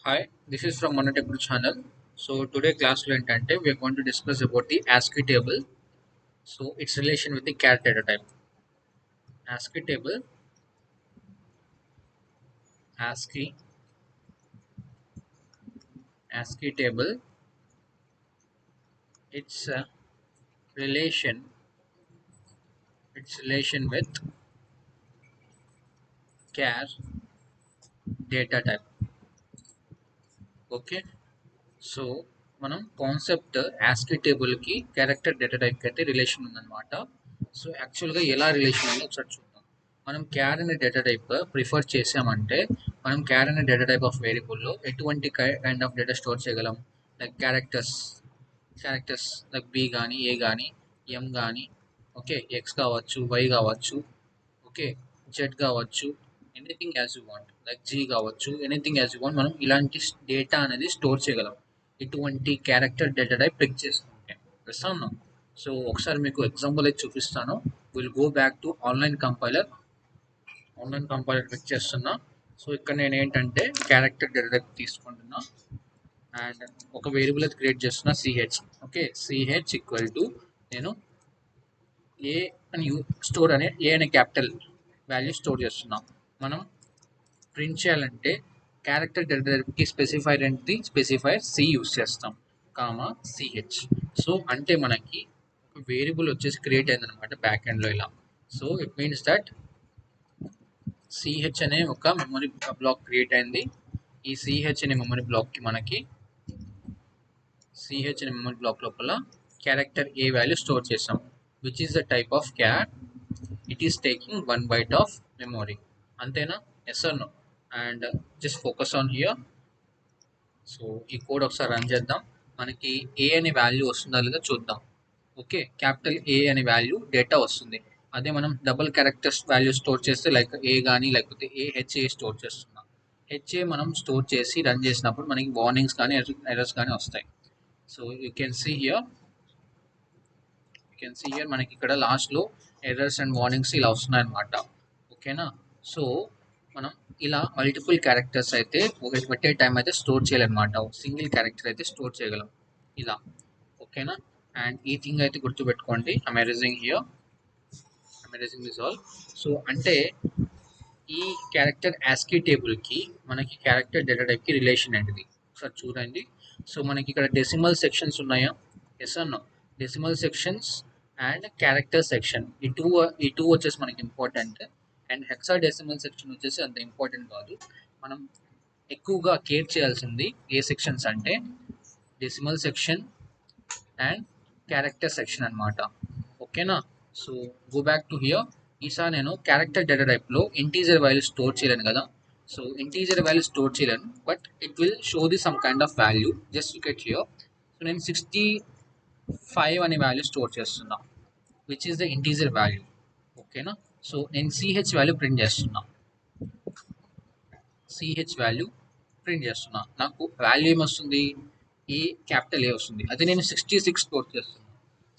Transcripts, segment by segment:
Hi, this is from Monotech channel. So today class lo entante we are going to discuss about the ASCII table. So its relation with the cat data type. ASCII table, ASCII, ASCII table. Its relation, its relation with char data type. Okay. So మనం concept ASCII టేబుల్కి character data టైప్కి అయితే relation ఉందన్నమాట. So యాక్చువల్గా ఎలా relation ఉందో ఒకసారి చూద్దాం. మనం క్యార్ అనే డేటా టైప్ ప్రిఫర్ చేసామంటే మనం క్యార్ అనే డేటా టైప్ ఆఫ్ వేరియబుల్లో ఎటువంటి కైండ్ ఆఫ్ డేటా స్టోర్ చేయగలం. లైక్ క్యారెక్టర్స్ లైక్ బి కానీ ఏ కానీ ఎం కానీ ఓకే ఎక్స్ కావచ్చు వై కావచ్చు ఓకే జెడ్ కావచ్చు anything as you want like G కావచ్చు ఎనీథింగ్ యాజ్ యూ వాంట్ మనం ఇలాంటి డేటా అనేది స్టోర్ చేయగలం ఇటువంటి క్యారెక్టర్ డేటా టైప్ పిక్ చేసుకుంటే వస్తాను. సో ఒకసారి మీకు ఎగ్జాంపుల్ అయితే చూపిస్తాను. Will go back to online compiler pick చేస్తున్నా. సో ఇక్కడ నేను ఏంటంటే క్యారెక్టర్ డేటా టైప్ తీసుకుంటున్నా అండ్ ఒక వేరియబుల్ అయితే క్రియేట్ చేస్తున్నా CH. Okay CH equal to నేను ఏ అని స్టోర్ అనే ఏ అనే క్యాపిటల్ వాల్యూ స్టోర్ చేస్తున్నాం. మనం ప్రింట్ చేయాలంటే క్యారెక్టర్ డెరివేటివ్కి స్పెసిఫైర్ ఏంటి స్పెసిఫైర్ సి యూస్ చేస్తాం కామా సిహెచ్. సో అంటే మనకి ఒక వేరియబుల్ వచ్చేసి క్రియేట్ అయిందనమాట బ్యాక్ ఎండ్లో ఇలా. So it means that CH అనే ఒక మెమరీ బ్లాక్ క్రియేట్ అయింది. ఈ సిహెచ్ అనే మెమరీ బ్లాక్కి మనకి సిహెచ్ అనే మెమరీ బ్లాక్ లోపల క్యారెక్టర్ ఏ వాల్యూ స్టోర్ చేసాం which is the type of char. It is taking 1 byte of memory. అంతేనా? Yes or no? And just focus on here. So ఈ code ఒకసారి run చేద్దాం. మనకి ఏ అనే వాల్యూ వస్తుందా లేదా చూద్దాం. ఓకే క్యాపిటల్ ఏ అనే వాల్యూ డేటా వస్తుంది. అదే మనం డబుల్ క్యారెక్టర్స్ వాల్యూ స్టోర్ చేస్తే లైక్ ఏ కానీ లేకపోతే హెచ్ఏ స్టోర్ చేస్తున్నాం. హెచ్ఏ మనం స్టోర్ చేసి రన్ చేసినప్పుడు మనకి వార్నింగ్స్ కానీ ఎర్రర్స్ కానీ వస్తాయి. So you can see here మనకి ఇక్కడ లాస్ట్లో ఎర్రర్స్ అండ్ వార్నింగ్స్ ఇలా వస్తున్నాయన్నమాట. ఓకేనా? సో మనం ఇలా మల్టిపుల్ క్యారెక్టర్స్ అయితే ఒకటి టైం అయితే స్టోర్ చేయాలన్నమాట. సింగిల్ క్యారెక్టర్ అయితే స్టోర్ చేయగలం ఇలా. ఓకేనా? అండ్ ఈ థింగ్ అయితే గుర్తుపెట్టుకోండి. అమెరైజింగ్ ఇస్ ఆల్. సో అంటే ఈ క్యారెక్టర్ ASCII టేబుల్కి మనకి క్యారెక్టర్ డేటా టైప్కి రిలేషన్ ఏంటిది ఒకసారి చూడండి. సో మనకి ఇక్కడ డెసిమల్ సెక్షన్స్ ఉన్నాయా? ఎస్ అన్నో decimal sections and character section ఈ టూ వచ్చేసి మనకి important. And hexa decimal section వచ్చేసి అంత ఇంపార్టెంట్ కాదు. మనం ఎక్కువగా కేర్ చేయాల్సింది ఏ సెక్షన్స్ అంటే decimal section and character section అనమాట. ఓకేనా? So go back to here. ఈసారి నేను క్యారెక్టర్ డేటా టైప్లో ఇంటీజర్ వాల్యూ స్టోర్ చేయలేను కదా. సో ఇంటీజర్ వాల్యూ స్టోర్ చేయలేను but it will show the some kind of value. Just look at here. So నేను 65 అనే వాల్యూ స్టోర్ చేస్తున్నా which is the integer value. ఓకేనా? సో నేను CH value print చేస్తున్నా. నాకు వాల్యూ ఏమొస్తుంది? ఏ క్యాపిటల్ ఏ వస్తుంది. అదే నేను 66 స్టోర్ చేస్తున్నాను.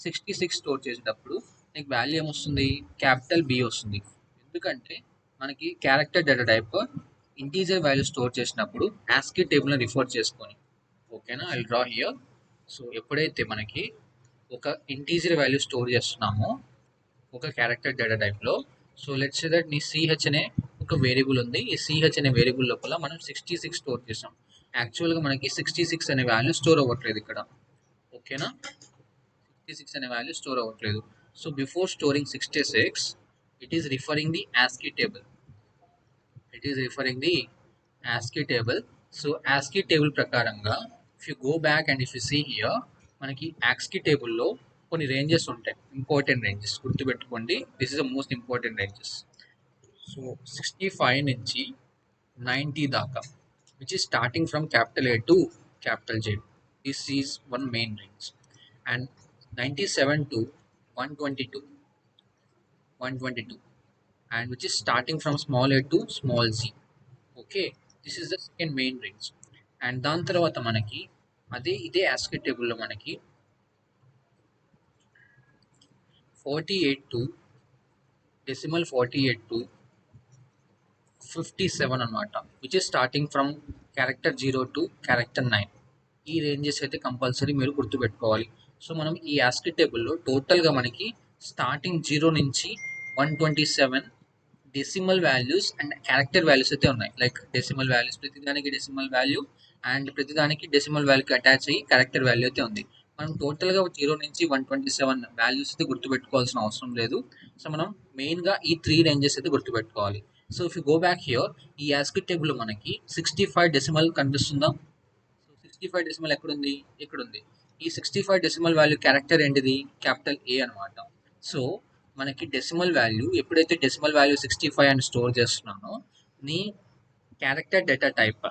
66 స్టోర్ చేసేటప్పుడు నీకు వాల్యూ ఏమొస్తుంది? క్యాపిటల్ బి వస్తుంది. ఎందుకంటే మనకి character data type integer value store చేసినప్పుడు ASCII టేబుల్ని రిఫర్ చేసుకొని. ఓకేనా? I draw here. సో ఎప్పుడైతే మనకి ఒక ఇంటీజర్ వాల్యూ స్టోర్ చేస్తున్నామో ఒక క్యారెక్టర్ డేటా టైప్లో, సో లెట్స్ సే దట్ నీ సిహెచ్ అనే ఒక వేరియబుల్ ఉంది. ఈ సిహెచ్ అనే వేరియబుల్ లోపల మనం 66 స్టోర్ చేసాం. యాక్చువల్గా మనకి 66 అనే వాల్యూ స్టోర్ అవ్వట్లేదు ఇక్కడ. ఓకేనా? 66 అనే వాల్యూ స్టోర్ అవ్వట్లేదు. So before storing 66 it is referring the ASCII table. So ASCII table ప్రకారంగా if you go back and if you see here మనకి ASCII టేబుల్లో కొన్ని రేంజెస్ ఉంటాయి. ఇంపార్టెంట్ రేంజెస్ గుర్తుపెట్టుకోండి. This is the most important ranges. So 65 నుంచి 90 దాకా which is starting from capital A to capital Z. This is one main range. And 97 to 122 and which is starting from small a to small z. Okay this is the second main range. And దాని తర్వాత మనకి ఇదే ASCII టేబుల్లో మనకి 48 to decimal 48 to 57 అనమాట which is starting from character 0 to character 9 ఈ ranges అయితే compulsory మీరు గుర్తుపెట్టుకోవాలి. సో మనం ఈ యాస్కి టేబుల్లో టోటల్గా మనకి స్టార్టింగ్ 0 నుంచి 127 decimal values and character values అయితే ఉన్నాయి. లైక్ డెసిమల్ వాల్యూస్ ప్రతిదానికి డెసిమల్ వాల్యూ అండ్ ప్రతిదానికి డెసిమల్ వాల్యూకి అటాచ్ అయ్యి క్యారెక్టర్ వాల్యూ అయితే ఉంది. మనం టోటల్గా 0 నుంచి 127 వాల్యూస్ అయితే గుర్తుపెట్టుకోవాల్సిన అవసరం లేదు. సో మనం మెయిన్గా ఈ 3 రేంజెస్ అయితే గుర్తుపెట్టుకోవాలి. So if you go back here ఈ యాస్కి టేబుల్లో మనకి 65 డెసిమల్ కనిపిస్తుందా? సో 65 డెసిమల్ ఎక్కడుంది? ఇక్కడ ఉంది. ఈ 65 డెసిమల్ వాల్యూ క్యారెక్టర్ ఏంటిది? క్యాపిటల్ ఏ అనమాట. సో మనకి డెసిమల్ వాల్యూ ఎప్పుడైతే డెసిమల్ వాల్యూ 65 అని స్టోర్ చేస్తున్నానో నీ క్యారెక్టర్ డేటా టైప్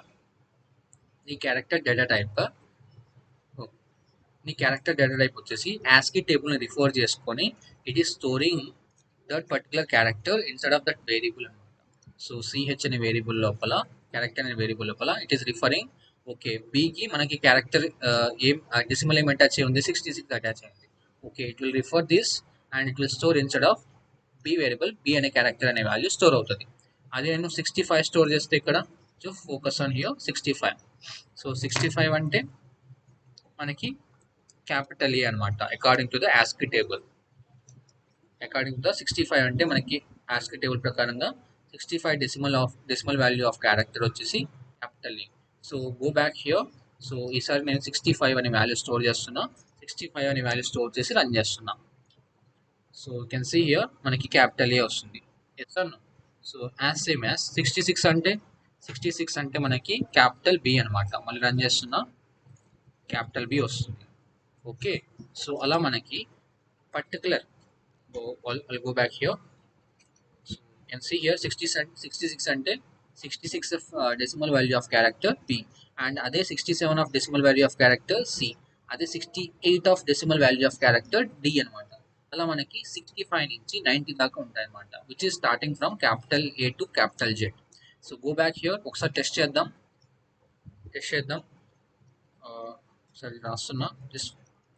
వచ్చేసి యాస్కి టేబుల్ని రిఫర్ చేసుకొని it is storing that particular character instead of that variable అనమాట. సో సిహెచ్ అనే వేరియబుల్ లోపల క్యారెక్టర్ అనే వేరియబుల్ లోపల ఇట్ ఈస్ రిఫరింగ్ ఓకే బీకి మనకి క్యారెక్టర్ ఏం డెసిమల్ ఏం అటాచ్ అయ్యి ఉంది? 66 అటాచ్ అయ్యింది. Okay it will refer this and it will store instead of B variable B అనే క్యారెక్టర్ అనే వాల్యూ స్టోర్ అవుతుంది. అదే నేను 65 స్టోర్ చేస్తే ఇక్కడ so focus on here 65. So 65 అంటే మనకి క్యాపిటల్ ఏ అనమాట according to the ASCII table. 65 అంటే మనకి యాస్కి టేబుల్ ప్రకారంగా 65 డెసిమల్ వాల్యూ ఆఫ్ క్యారెక్టర్ వచ్చేసి capital A. So go back here. So ఈసారి నేను 65 అనే వాల్యూ స్టోర్ చేస్తున్నా. 65 అనే వాల్యూ స్టోర్ చేసి రన్ చేస్తున్నా. So you can see here మనకి క్యాపిటల్ ఏ వస్తుంది. Yes or no? So as same as 66 అంటే మనకి క్యాపిటల్ బి అనమాట. మళ్ళీ రన్ చేస్తున్నా క్యాపిటల్ బి వస్తుంది. ఓకే సో అలా మనకి particular go back here. So you can see here 66 అంటే 66 of decimal value of character B and అదే 67 of decimal value of character C, అదే 68 of decimal value of character D అనమాట. అలా మనకి 65 నుంచి 90 దాకా ఉంటాయి అనమాట, which is starting from capital A to capital Z. So go back here ఒకసారి టెస్ట్ చేద్దాం. సరే రాస్తున్నా. జస్ట్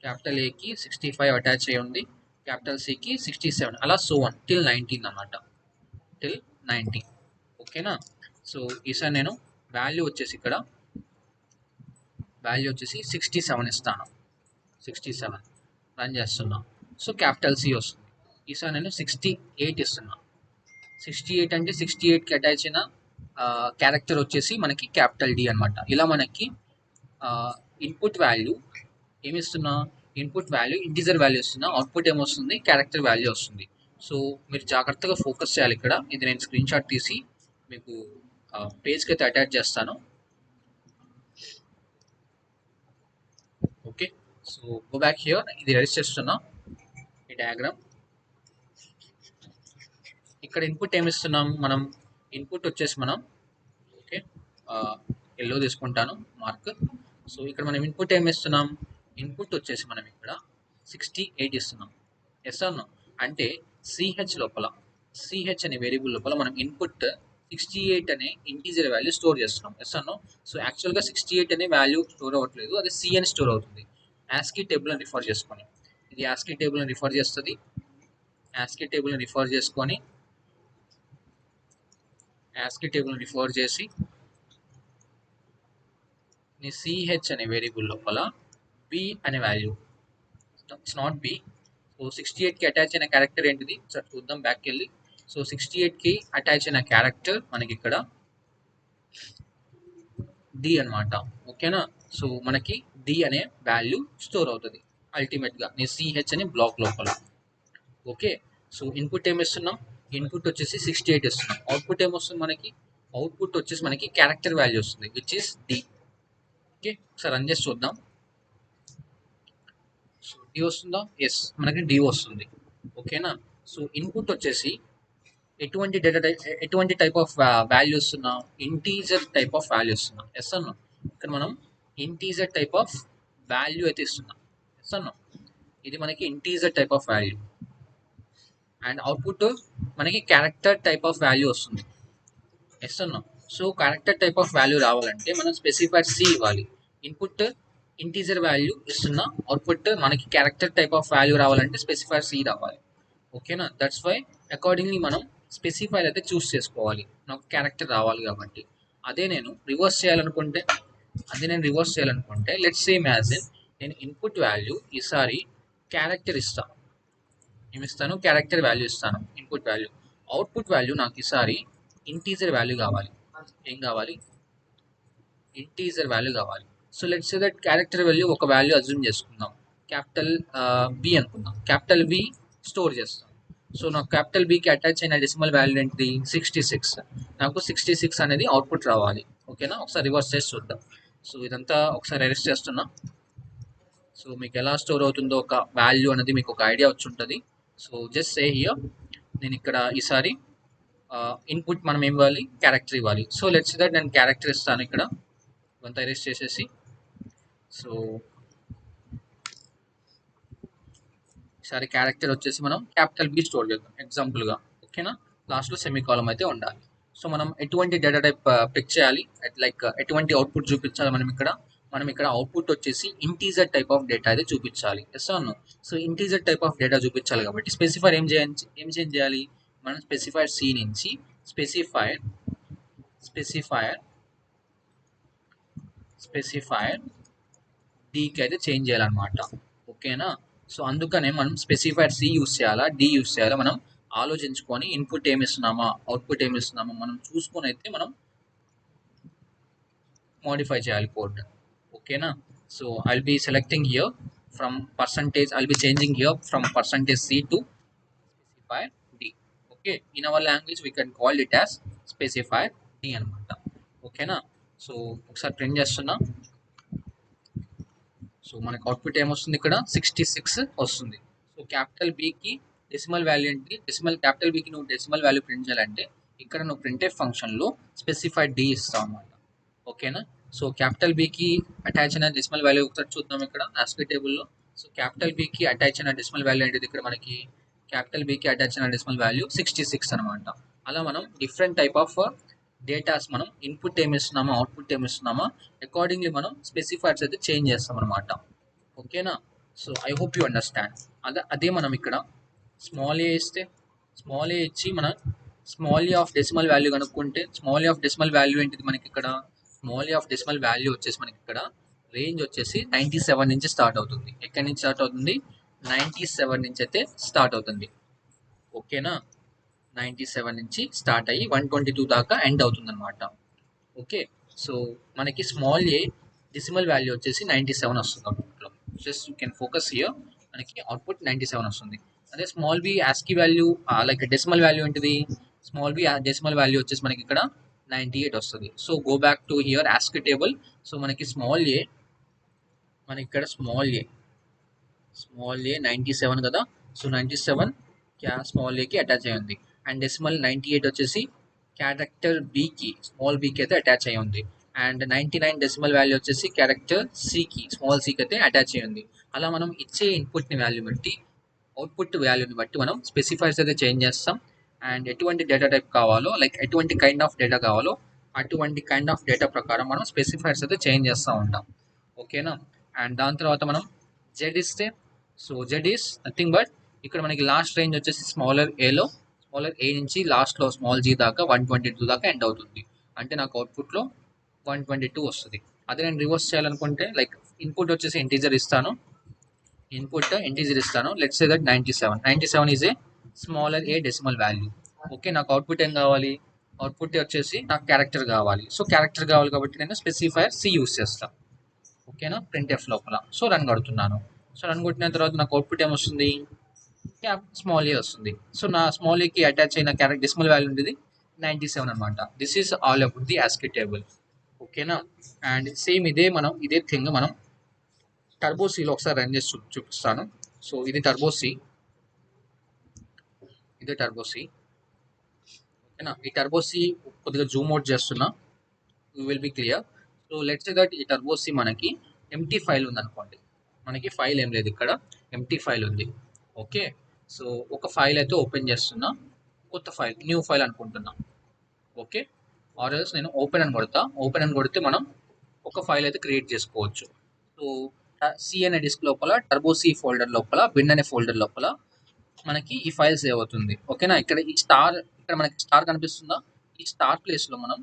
క్యాపిటల్ ఏకి 65 అటాచ్ అయ్యి ఉంది, క్యాపిటల్ సికి 67, అలా సో వన్ టిల్ 19 అనమాట, టిల్ 19. ఓకేనా? సో ఈసారి నేను వాల్యూ వచ్చేసి ఇక్కడ వాల్యూ వచ్చేసి 67 ఇస్తాను. 67 రన్ చేస్తున్నా. సో క్యాపిటల్ సి వస్తుంది. ఈసారి నేను 68 ఇస్తున్నా. 68 అంటే 68కి అటాచ్ అయిన క్యారెక్టర్ వచ్చేసి మనకి క్యాపిటల్ డి అనమాట. ఇలా మనకి ఇన్పుట్ వాల్యూ ఏమిస్తున్నా, ఇన్పుట్ వాల్యూ ఇంటిజర్ వాల్యూ ఇస్తున్నా, అవుట్పుట్ ఏమొస్తుంది, క్యారెక్టర్ వాల్యూ వస్తుంది. సో మీరు జాగ్రత్తగా ఫోకస్ చేయాలి ఇక్కడ. ఇది నేను స్క్రీన్ షాట్ తీసి మీకు పేజ్కి అయితే అటాచ్ చేస్తాను. Okay so go back here. ఇది రెడీ చేస్తున్నా ఈ డయాగ్రామ్. ఇక్కడ ఇన్పుట్ ఏమిస్తున్నాం మనం, ఇన్పుట్ వచ్చేసి మనం ఓకే ఎల్లో తీసుకుంటాను మార్క్. సో ఇక్కడ మనం ఇన్పుట్ ఏమిస్తున్నాం, ఇన్పుట్ వచ్చేసి మనం ఇక్కడ 68 ఇస్తున్నాం. ఎస్ అన్న అంటే సిహెచ్ లోపల, సిహెచ్ అనే వేరియబుల్ లోపల మనం ఇన్పుట్ 68 అనే ఇంటీజర్ వాల్యూ స్టోర్ చేస్తున్నాం. ఎస్ అన్న. సో యాక్చువల్గా 68 అనే వాల్యూ స్టోర్ అవ్వట్లేదు, అది సి అని స్టోర్ అవుతుంది. యాస్కీ టేబుల్ అని రిఫర్ చేసుకొని, ఇది యాస్కీ టేబుల్ అని రిఫర్ చేస్తుంది. యాస్కీ టేబుల్ అని రిఫర్ చేసుకొని, యాస్కీ టేబుల్ అని రిఫర్ చేసి నీ సిహెచ్ అనే వేరియబుల్ లోపల బి అనే value, it's not B. So 68కి అటాచ్ అయిన క్యారెక్టర్ ఏంటిది చూద్దాం బ్యాక్కి వెళ్ళి. సో 68కి అటాచ్ అయిన క్యారెక్టర్ మనకి ఇక్కడ డి అనమాట. ఓకేనా? సో మనకి డి అనే వాల్యూ స్టోర్ అవుతుంది అల్టిమేట్గా నీ సిహెచ్ అనే బ్లాక్ లోపల. ఓకే సో ఇన్పుట్ ఏమి ఇస్తున్నాం, ఇన్పుట్ వచ్చేసి 68 ఇస్తున్నాం. అవుట్పుట్ ఏమొస్తుంది మనకి, అవుట్పుట్ వచ్చేసి మనకి క్యారెక్టర్ వాల్యూ వస్తుంది విచ్ ఇస్ డి. ఓకే ఒకసారి రన్ చేసి చూద్దాం. సో డి వస్తుందా? ఎస్ మనకి డి వస్తుంది. ఓకేనా? సో ఇన్పుట్ వచ్చేసి ఎటువంటి టైప్ ఆఫ్ వాల్యూ ఇస్తున్నా, ఇంటీజర్ టైప్ ఆఫ్ వాల్యూ ఇస్తున్నా. ఎస్ అన్నా, ఇక్కడ మనం ఇంటీజర్ టైప్ ఆఫ్ వాల్యూ అయితే ఇస్తున్నాం. ఎస్ అన్నా, ఇది మనకి integer type of value. And output మనకి క్యారెక్టర్ టైప్ ఆఫ్ వాల్యూ వస్తుంది. ఎస్ అన్నా. So character type of value రావాలంటే మనం స్పెసిఫైడ్ సి ఇవ్వాలి. ఇన్పుట్ ఇంటీజర్ వాల్యూ ఇస్తున్నా, అవుట్పుట్ మనకి క్యారెక్టర్ టైప్ ఆఫ్ వాల్యూ రావాలంటే స్పెసిఫైడ్ సి రావాలి. ఓకేనా? దట్స్ వై అకార్డింగ్లీ మనం స్పెసిఫైర్ అయితే చూస్ చేసుకోవాలి, నాకు క్యారెక్టర్ రావాలి కాబట్టి. అదే నేను రివర్స్ చేయాలనుకుంటే లెట్స్ సేమ్ యాజ్ ఇన్ నేను ఇన్పుట్ వాల్యూ ఈసారి క్యారెక్టర్ ఇస్తాను. ఏమిస్తాను? క్యారెక్టర్ వాల్యూ ఇస్తాను ఇన్పుట్ వాల్యూ. అవుట్పుట్ వాల్యూ నాకు ఈసారి ఇంటీజర్ వాల్యూ కావాలి. ఏం కావాలి? ఇంటీజర్ వాల్యూ కావాలి. So let's say that character value ఒక వాల్యూ అజ్యూమ్ చేసుకుందాం. క్యాపిటల్ బి అనుకుందాం. క్యాపిటల్ బి స్టోర్ చేస్తాం. సో నాకు క్యాపిటల్ బికి అటాచ్ అయిన డెసిమల్ వాల్యూ ఏంటిది? 66. నాకు 66 అనేది అవుట్పుట్ రావాలి. ఓకేనా? ఒకసారి రివర్స్ చేసి చూద్దాం. సో ఇదంతా ఒకసారి అరెస్ట్ చేస్తున్నా. సో మీకు ఎలా స్టోర్ అవుతుందో ఒక వాల్యూ అనేది మీకు ఒక ఐడియా వచ్చి ఉంటుంది. సో జస్ట్ సే హియర్ నేను ఇక్కడ ఈసారి ఇన్పుట్ మనం ఏం ఇవ్వాలి? క్యారెక్టర్ ఇవ్వాలి. సో లెట్స్ దట్ నేను క్యారెక్టర్ ఇస్తాను ఇక్కడ. ఇవంతా అరెస్ట్ చేసేసి సో ఈసారి క్యారెక్టర్ వచ్చేసి మనం క్యాపిటల్ బి స్టోర్ చేద్దాం ఎగ్జాంపుల్గా. ఓకేనా? లాస్ట్లో సెమీకాలం అయితే ఉండాలి. సో మనం ఎటువంటి డేటా టైప్ పిక్ చేయాలి, లైక్ ఎటువంటి అవుట్పుట్ చూపించాలి మనం ఇక్కడ అవుట్పుట్ వచ్చేసి ఇంటీజర్ టైప్ ఆఫ్ డేటా అయితే చూపించాలి. ఎస్ అను. So integer type of data చూపించాలి కాబట్టి స్పెసిఫైర్ ఏం చేంజ్ చేయాలి? మనం స్పెసిఫైర్ సి నుంచి స్పెసిఫైర్ డీకి అయితే చేంజ్ చేయాలన్నమాట. ఓకేనా? సో అందుకనే మనం స్పెసిఫైర్ సి యూస్ చేయాలా, డి యూస్ చేయాలా, మనం ఆలోచించుకొని ఇన్పుట్ ఏమి ఇస్తున్నామా, అవుట్పుట్ ఏమి ఇస్తున్నామా మనం చూసుకొని అయితే మనం మోడిఫై చేయాలి కోడ్. ఓకేనా? So I'll be selecting here from percentage, I'll be changing here from percentage C to specifier D. Okay, in our language we can call it as specifier D అనమాట. ఓకేనా? So ఒకసారి print చేస్తున్నా. So మనకి output ఏమొస్తుంది? ఇక్కడ 66 వస్తుంది. So capital బికి decimal value ఏంటి? Capital బికి నువ్వు డెసిమల్ వాల్యూ ప్రింట్ చేయాలంటే ఇక్కడ నువ్వు ప్రింట్ఎఫ్ ఫంక్షన్లో స్పెసిఫైడ్ డి ఇస్తావు అనమాట. ఓకేనా? సో క్యాపిటల్ బికి అటాచ్ అయిన డెసిమల్ వాల్యూ ఒకసారి చూద్దాం ఇక్కడ ఆస్కీ టేబుల్లో. సో క్యాపిటల్ బికి అటాచ్ అయిన డెసిమల్ వాల్యూ ఏంటిది? ఇక్కడ మనకి క్యాపిటల్ బికి అటాచ్ అయిన డెసిమల్ వాల్యూ 66 అనమాట. అలా మనం డిఫరెంట్ టైప్ ఆఫ్ డేటాస్ మనం ఇన్పుట్ ఏమి ఇస్తున్నామో, అవుట్పుట్ ఏమి ఇస్తున్నామో అకార్డింగ్లీ మనం స్పెసిఫైర్స్ అయితే చేంజ్ చేస్తాం అనమాట. ఓకేనా? So I hope you understand. అదే మనం ఇక్కడ స్మాల్ ఏ ఇస్తే, స్మాల్ ఏ ఇచ్చి మనం small A of decimal value కనుక్కుంటే, small A of decimal value ఏంటిది మనకి ఇక్కడ? Small A of decimal value వచ్చేసి మనకి ఇక్కడ రేంజ్ వచ్చేసి 97 నుంచి స్టార్ట్ అవుతుంది. ఎక్కడి నుంచి స్టార్ట్ అవుతుంది? 97 నుంచి అయితే స్టార్ట్ అవుతుంది. ఓకేనా? 97 నుంచి స్టార్ట్ అయ్యి 122 దాకా ఎండ్ అవుతుంది అనమాట. ఓకే, సో మనకి స్మాల్ ఏ డెసిమల్ వాల్యూ వచ్చేసి 97 వస్తుంది అవుట్పుట్లో. Just you can focus here. మనకి అవుట్పుట్ 97 వస్తుంది. అదే small B ASCII value like decimal value ఏంటిది? స్మాల్ బి డెసిమల్ వాల్యూ వచ్చేసి మనకి ఇక్కడ 98 వస్తుంది. So go back to here ASCII table. So మనకి మనకి ఇక్కడ స్మాల్ ఏ 97 కదా. సో 97 స్మాల్ ఏకి అటాచ్ అయ్యి ఉంది. అండ్ డెసిమల్ 98 వచ్చేసి క్యారెక్టర్ బికి, స్మాల్ బికి అయితే అటాచ్ అయ్యి ఉంది. అండ్ 99 డెసిమల్ వాల్యూ వచ్చేసి క్యారెక్టర్ సికి, స్మాల్ సికి అయితే అటాచ్ అయ్యి ఉంది. అలా మనం ఇచ్చే ఇన్పుట్ని వాల్యూ బట్టి, అవుట్పుట్ వాల్యూని బట్టి మనం స్పెసిఫైర్స్ అయితే చేంజ్ చేస్తాం. అండ్ ఎటువంటి డేటా టైప్ కావాలో, లైక్ ఎటువంటి కైండ్ ఆఫ్ డేటా కావాలో అటువంటి కైండ్ ఆఫ్ డేటా ప్రకారం మనం స్పెసిఫైర్స్ అయితే చేంజ్ చేస్తూ ఉంటాం. ఓకేనా? అండ్ దాని తర్వాత మనం జెడ్ ఇస్తే, so Z is nothing but ఇక్కడ మనకి లాస్ట్ రేంజ్ వచ్చేసి స్మాలర్ ఏ నుంచి లాస్ట్లో స్మాల్ జీ దాకా 122 దాకా ఎండ్ అవుతుంది. అంటే నాకు అవుట్పుట్లో 122 వస్తుంది. అదే నేను రివర్స్ చేయాలనుకుంటే, లైక్ ఇన్పుట్ వచ్చేసి ఇంటీజర్ ఇస్తాను. Let's say that 97 is a smaller A decimal value. Okay, నాకు అవుట్పుట్ ఏం కావాలి? అవుట్పుట్ వచ్చేసి నాకు క్యారెక్టర్ కావాలి. సో క్యారెక్టర్ కావాలి కాబట్టి నేను స్పెసిఫైర్ సి యూస్ చేస్తాను. ఓకేనా? ప్రింట్ ఎఫ్ లోపల. సో రన్ కొడుతున్నాను. సో రన్ కొట్టిన తర్వాత నాకు అవుట్పుట్ ఏమొస్తుంది? స్మాల్ ఏ వస్తుంది. సో నా స్మాల్ ఏకి అటాచ్ అయిన క్యారెక్టర్ డెసిమల్ వాల్యూ ఉండేది 97 అనమాట. This is all about the Aashiqui table. ఓకేనా? అండ్ సేమ్ ఇదే థింగ్ మనం టర్బోసీలో ఒకసారి రన్ చేసి చూపిస్తాను. సో ఇది టర్బోసీ. ఓకేనా? ఈ టర్బోసీ కొద్దిగా జూమ్ అవుట్ చేస్తున్నా, you will be clear. So let's say that ఈ టర్బోసీ మనకి ఎంటీ ఫైల్ ఉందనుకోండి. మనకి ఫైల్ ఏం లేదు ఇక్కడ, ఎంటీ ఫైల్ ఉంది. ఓకే, సో ఒక ఫైల్ అయితే ఓపెన్ చేస్తున్నా, కొత్త ఫైల్, న్యూ ఫైల్ అనుకుంటున్నా. ఓకే, ఆర్ ఎల్స్ నేను ఓపెన్ అని కొడితే మనం ఒక ఫైల్ అయితే క్రియేట్ చేసుకోవచ్చు. సో సి అనే డిస్క్ లోపల, టర్బోసీ ఫోల్డర్ లోపల, బిన్ అనే ఫోల్డర్ లోపల మనకి ఈ ఫైల్ సేవ్ అవుతుంది. ఓకేనా? ఇక్కడ మనకి స్టార్ కనిపిస్తుందా? ఈ స్టార్ ప్లేస్లో మనం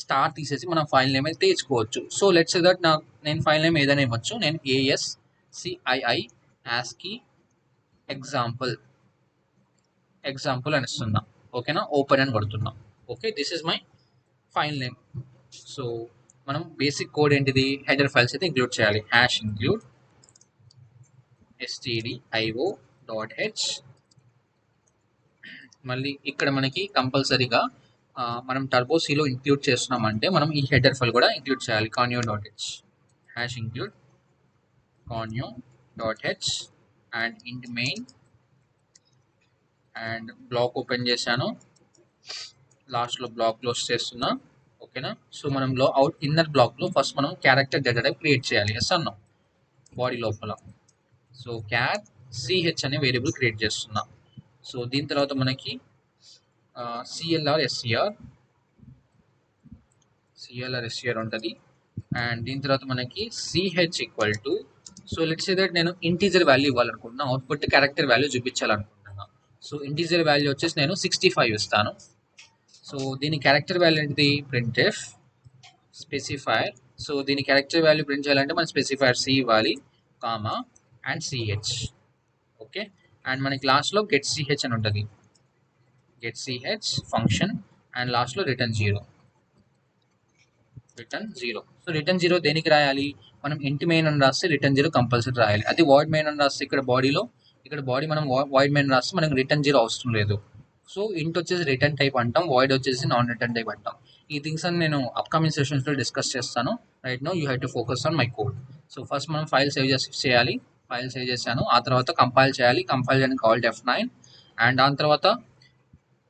స్టార్ తీసేసి మనం ఫైల్ నేమ్ అయితే తెచ్చుకోవచ్చు. సో లెట్స్ సే దట్ నేను ఫైల్ నేమ్ ఏదైనా ఇవ్వచ్చు. నేను ASCII ASCII ఎగ్జాంపుల్ అని ఇస్తున్నా. ఓకేనా, ఓపెన్ అని కొడుతున్నా. Okay, this is my file name. So మనం బేసిక్ కోడ్ ఏంటిది, హెడర్ ఫైల్స్ అయితే ఇంక్లూడ్ చేయాలి. #include stdio.h. మళ్ళీ ఇక్కడ మనకి కంపల్సరీగా మనం టర్బో సిలో ఇంక్లూడ్ చేస్తున్నామంటే మనం ఈ హెడర్ ఫైల్ కూడా ఇంక్లూడ్ చేయాలి. conio.h #include conio.h అండ్ ఇంట్ మెయిన్ అండ్ బ్లాక్ ఓపెన్ చేశాను, లాస్ట్లో బ్లాక్ క్లోజ్ చేస్తున్నా. ఓకేనా, సో మనం ఇన్నర్ బ్లాక్లో ఫస్ట్ మనం క్యారెక్టర్ డేటా టైప్ క్రియేట్ చేయాలి. ఎస్ అన్నా బాడీ లోపల. సో క్యార్ CH అనే వేరియబుల్ క్రియేట్ చేస్తున్నా. సో దీని తర్వాత మనకి CLR SCR ఉంటుంది. అండ్ దీని తర్వాత మనకి CH equal to, so let's say that నేను ఇంటీజర్ వాల్యూ ఇవ్వాలనుకుంటున్నా, అవుట్పుట్ క్యారెక్టర్ వాల్యూ చూపించాలనుకుంటున్నా. సో ఇంటీజర్ వాల్యూ వచ్చేసి నేను 65 ఇస్తాను. సో దీని క్యారెక్టర్ వాల్యూ ఏంటిది, printf స్పెసిఫైర్. సో దీని క్యారెక్టర్ వాల్యూ ప్రింట్ చేయాలంటే మనం స్పెసిఫైర్ C ఇవ్వాలి, comma and CH. Okay, and మనకి లాస్ట్లో గెట్ CH అని ఉంటుంది. గెట్ CH ఫంక్షన్ అండ్ లాస్ట్లో return zero. So return zero దేనికి రాయాలి, మనం ఇంట్ మెయిన్ అని రాస్తే రిటర్న్ జీరో కంపల్సరీ రాయాలి. అది వాయిడ్ మెయిన్ అని రాస్తే ఇక్కడ బాడీ మనం వాయిడ్ మెయిన్ రాస్తే మనకు రిటర్న్ జీరో అవసరం లేదు. సో ఇంట్ వచ్చేసి రిటర్న్ టైప్ అంటాం, వాయిడ్ వచ్చేసి నాన్ రిటర్న్ టైప్ అంటాం. ఈ థింగ్స్ అని నేను అప్కమింగ్ సెషన్స్లో డిస్కస్ చేస్తాను. Right now you have to focus on my code. So first మనం ఫైల్ సేవ్ చేయాలి. ఫైల్ సేవ్ చేశాను, ఆ తర్వాత కంపైల్ చేయాలి. కంపైల్ చేయడానికి Alt F9 అండ్ దాని తర్వాత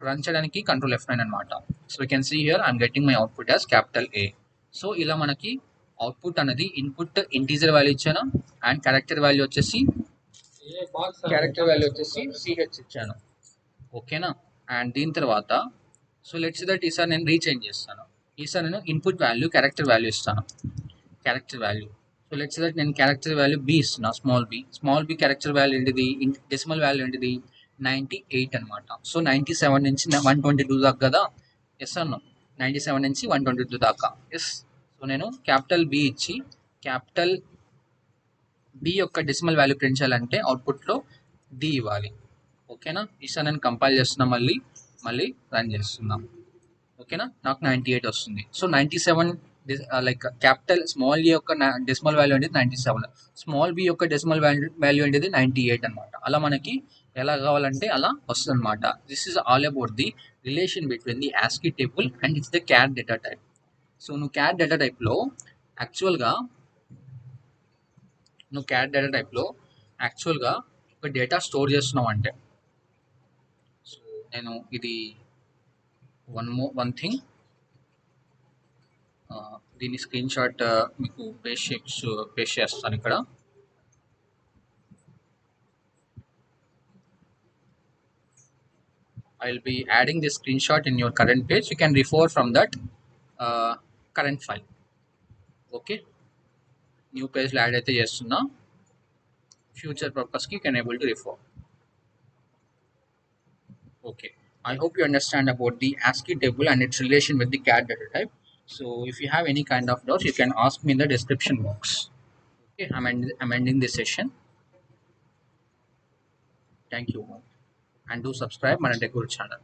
రన్ చేయడానికి Ctrl F9 అనమాట. So you can see here I'm getting my output as A. So ఇలా మనకి అవుట్పుట్ అనేది ఇన్పుట్ ఇంటీజర్ వాల్యూ ఇచ్చాను అండ్ క్యారెక్టర్ వాల్యూ వచ్చేసి CH ఇచ్చాను. ఓకేనా, అండ్ దీని తర్వాత సో లెట్స్ దట్ ఈసారి నేను రీచేంజ్ చేస్తాను. ఈసారి నేను ఇన్పుట్ వాల్యూ క్యారెక్టర్ వాల్యూ ఇస్తాను. సో లెట్స్ దట్ నేను క్యారెక్టర్ వాల్యూ B ఇస్తున్నా, స్మాల్ బి క్యారెక్టర్ వాల్యూ ఏంటిది, డెసిమల్ వాల్యూ ఏంటిది 98 అనమాట. సో 97 నుంచి 122 దాకా కదా. ఎస్ అన్నా, 97 నుంచి 122 దాకా. ఎస్. సో నేను క్యాపిటల్ B ఇచ్చి క్యాపిటల్ B యొక్క డెసిమల్ వాల్యూ ప్రింట్ చేయాలంటే అవుట్పుట్లో D ఇవ్వాలి. ఓకేనా, ఈసారి నేను కంపైల్ చేస్తున్నా, మళ్ళీ రన్ చేస్తున్నాం. ఓకేనా, నాకు 98 వస్తుంది. సో 97 లైక్ క్యాపిటల్ స్మాల్ ఏ యొక్క డెసిమల్ వాల్యూ అనేది 97, స్మాల్ బి యొక్క డెసిమల్ వాల్యూ అనేది 98 అనమాట. అలా మనకి ఎలా కావాలంటే అలా వస్తుంది అనమాట. This is all about the relation between the ASCII table and it's the క్యార్ data type. So నువ్వు క్యార్ డేటా టైప్లో యాక్చువల్గా ఒక డేటా స్టోర్ చేస్తున్నావు అంటే, సో నేను ఇది వన్ థింగ్ దీని స్క్రీన్ షాట్ మీకు పేస్ట్ చేస్తాను ఇక్కడ. I will be adding this screenshot in your current page. You can refer from that current file. Okay, new page లో యాడ్ అయితే చేస్తున్నా, ఫ్యూచర్ పర్పస్కి you can able to refer. Okay, I hope you understand about the ASCII table and its relation with the CAD data type. So if you have any kind of doubts, you can ask me in the description box. Okay, I'm ending this session. Thank you, and do subscribe Manante Guru channel.